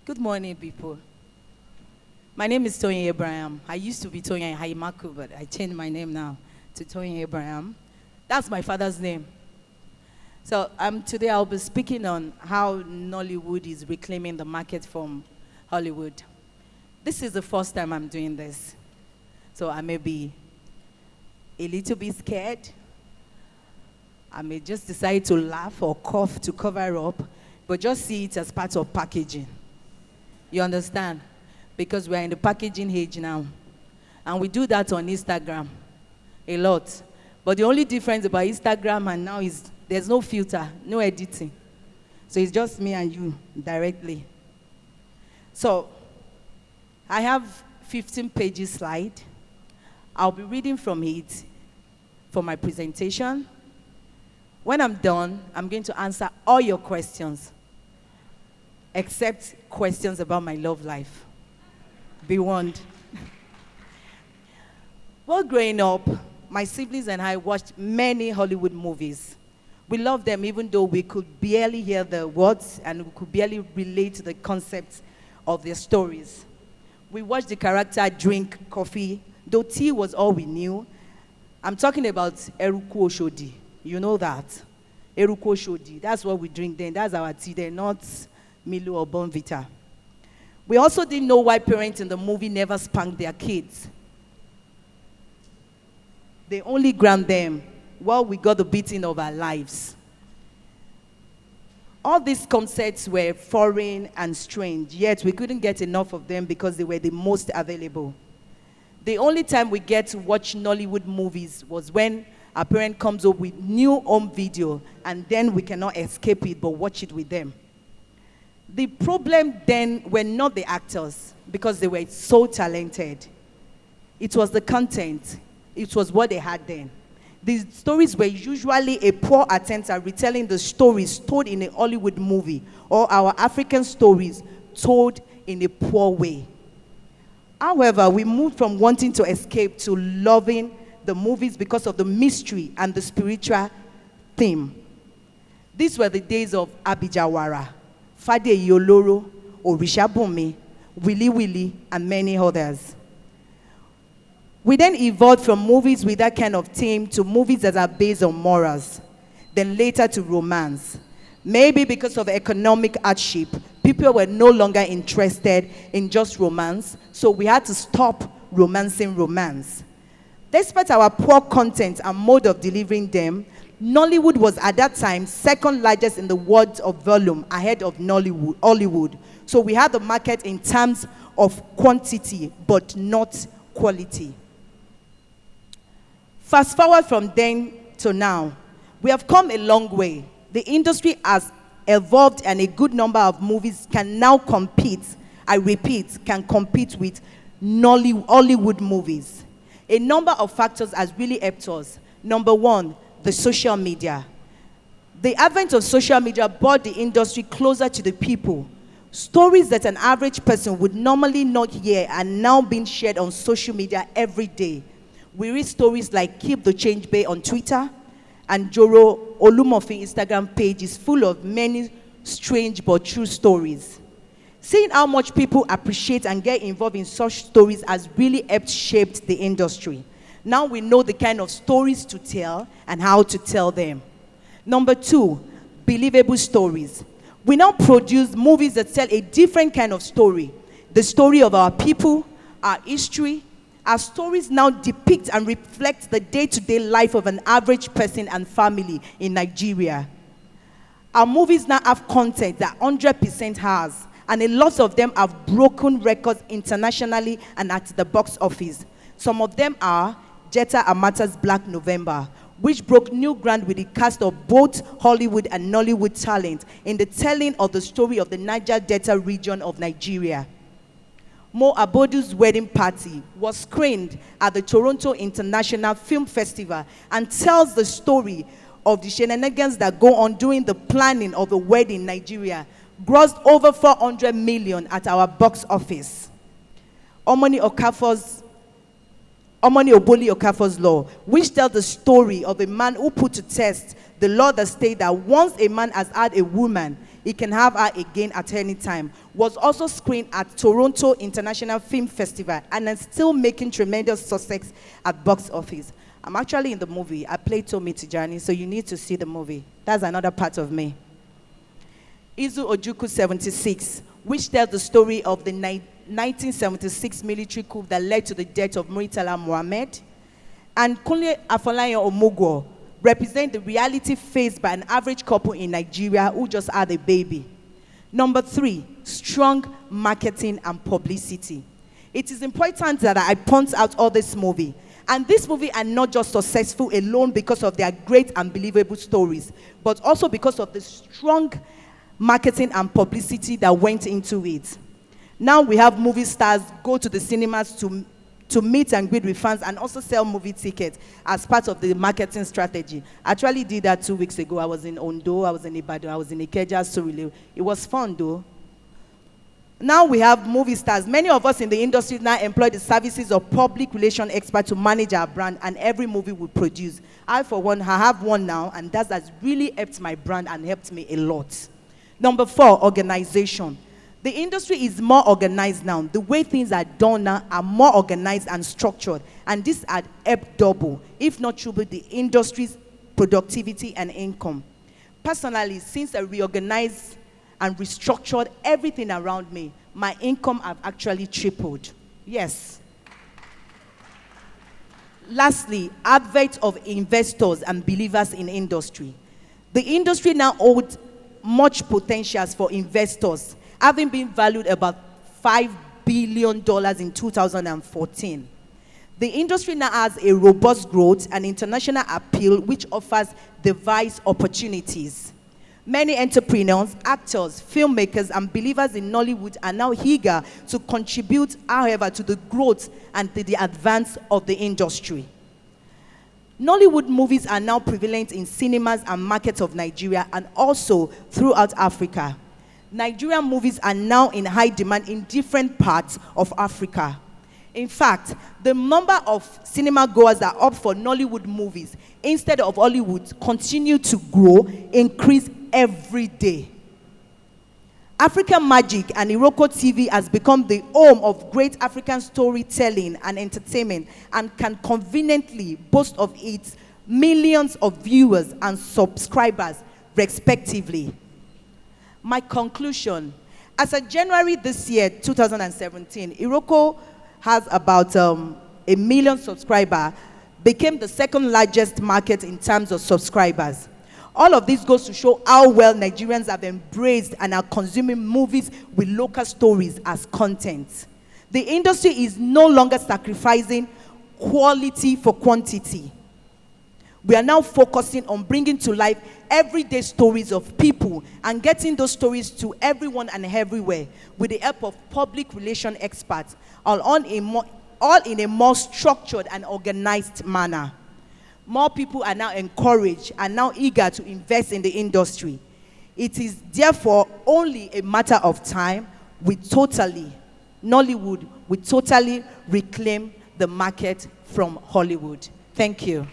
Good morning, people. My name is Tony Abraham. I used to be Tony Haimaku, but I changed my name now to Tony Abraham. That's my father's name. So today I'll be speaking on how Nollywood is reclaiming the market from Hollywood. This is the first time I'm doing this. So I may be a little bit scared. I may just decide to laugh or cough to cover up, but just see it as part of packaging. You understand? Because we're in the packaging age now. And we do that on Instagram a lot. But the only difference about Instagram and now is there's no filter, no editing. So it's just me and you directly. So I have 15 pages slide. I'll be reading from it for my presentation. When I'm done, I'm going to answer all your questions, except questions about my love life. Be warned. While growing up, my siblings and I watched many Hollywood movies. We loved them even though we could barely hear the words and we could barely relate to the concepts of their stories. We watched the character drink coffee, though tea was all we knew. I'm talking about Eruku Oshodi. You know that. Eruku Oshodi. That's what we drink then. That's our tea then, not Milo or Bonvita. We also didn't know why parents in the movie never spanked their kids. They only ground them while we got the beating of our lives. All these concepts were foreign and strange, yet we couldn't get enough of them because they were the most available. The only time we get to watch Nollywood movies was when our parent comes up with new home video, and then we cannot escape it but watch it with them. The problem then were not the actors, because they were so talented. It was the content. It was what they had then. These stories were usually a poor attempt at retelling the stories told in a Hollywood movie, or our African stories told in a poor way. However, we moved from wanting to escape to loving the movies because of the mystery and the spiritual theme. These were the days of Abijawara, Fade Yoloro, Orishabumi, Willy Willy, and many others. We then evolved from movies with that kind of theme to movies that are based on morals, then later to romance. Maybe because of economic hardship, people were no longer interested in just romance, so we had to stop romancing romance. Despite our poor content and mode of delivering them, Nollywood was at that time second largest in the world of volume, ahead of Hollywood. So we had the market in terms of quantity, but not quality. Fast forward from then to now, we have come a long way. The industry has evolved and a good number of movies can now compete, I repeat, can compete with Hollywood movies. A number of factors has really helped us. Number one, the social media. The advent of social media brought the industry closer to the people. Stories that an average person would normally not hear are now being shared on social media every day. We read stories like Keep the Change Bay on Twitter, and Joro Olumofi Instagram page is full of many strange but true stories. Seeing how much people appreciate and get involved in such stories has really helped shape the industry. Now we know the kind of stories to tell and how to tell them. Number two, believable stories. We now produce movies that tell a different kind of story. The story of our people, our history. Our stories now depict and reflect the day-to-day life of an average person and family in Nigeria. Our movies now have content that 100% has, and a lot of them have broken records internationally and at the box office. Some of them are Jetta Amata's Black November, which broke new ground with the cast of both Hollywood and Nollywood talent in the telling of the story of the Niger Delta region of Nigeria. Mo Abodu's Wedding Party was screened at the Toronto International Film Festival and tells the story of the shenanigans that go on during the planning of the wedding in Nigeria, grossed over 400 million at our box office. Omoni Oboli Okafor's Law, which tells the story of a man who put to test the law that states that once a man has had a woman, he can have her again at any time. Was also screened at Toronto International Film Festival and is still making tremendous success at box office. I'm actually in the movie. I played Tomi Tijani, so you need to see the movie. That's another part of me. Izu Ojukwu 76, which tells the story of the 1976 military coup that led to the death of Muritala Mohammed. And Kunle Afolayan Omugwo represent the reality faced by an average couple in Nigeria who just had a baby. Number 3, strong marketing and publicity. It is important that I point out all this movie. And this movie are not just successful alone because of their great and believable stories, but also because of the strong marketing and publicity that went into it. Now we have movie stars go to the cinemas to meet and greet with fans and also sell movie tickets as part of the marketing strategy. I actually did that 2 weeks ago. I was in Ondo, I was in Ibadan, I was in Ikeja, Surulere. It was fun though. Now we have movie stars. Many of us in the industry now employ the services of public relation experts to manage our brand and every movie we produce. I, for one, I have one now, and that has really helped my brand and helped me a lot. Number 4, organization. The industry is more organized now. The way things are done now are more organized and structured, and this had helped double, if not triple, the industry's productivity and income. Personally, since I reorganized and restructured everything around me, my income have actually tripled. Yes. Lastly, advent of investors and believers in industry. The industry now holds much potential for investors, having been valued about $5 billion in 2014. The industry now has a robust growth and international appeal, which offers diverse opportunities. Many entrepreneurs, actors, filmmakers, and believers in Nollywood are now eager to contribute, however, to the growth and to the advance of the industry. Nollywood movies are now prevalent in cinemas and markets of Nigeria and also throughout Africa. Nigerian movies are now in high demand in different parts of Africa. In fact, the number of cinema goers that opt for Nollywood movies instead of Hollywood continue to grow, increase every day. African Magic and Iroko TV has become the home of great African storytelling and entertainment and can conveniently boast of its millions of viewers and subscribers respectively. My conclusion, as of January this year, 2017, Iroko has about 1 million subscribers, became the second largest market in terms of subscribers. All of this goes to show how well Nigerians have embraced and are consuming movies with local stories as content. The industry is no longer sacrificing quality for quantity. We are now focusing on bringing to life everyday stories of people and getting those stories to everyone and everywhere with the help of public relation experts, all in a more structured and organized manner. More people are now encouraged and now eager to invest in the industry. It is therefore only a matter of time Nollywood will totally reclaim the market from Hollywood. Thank you.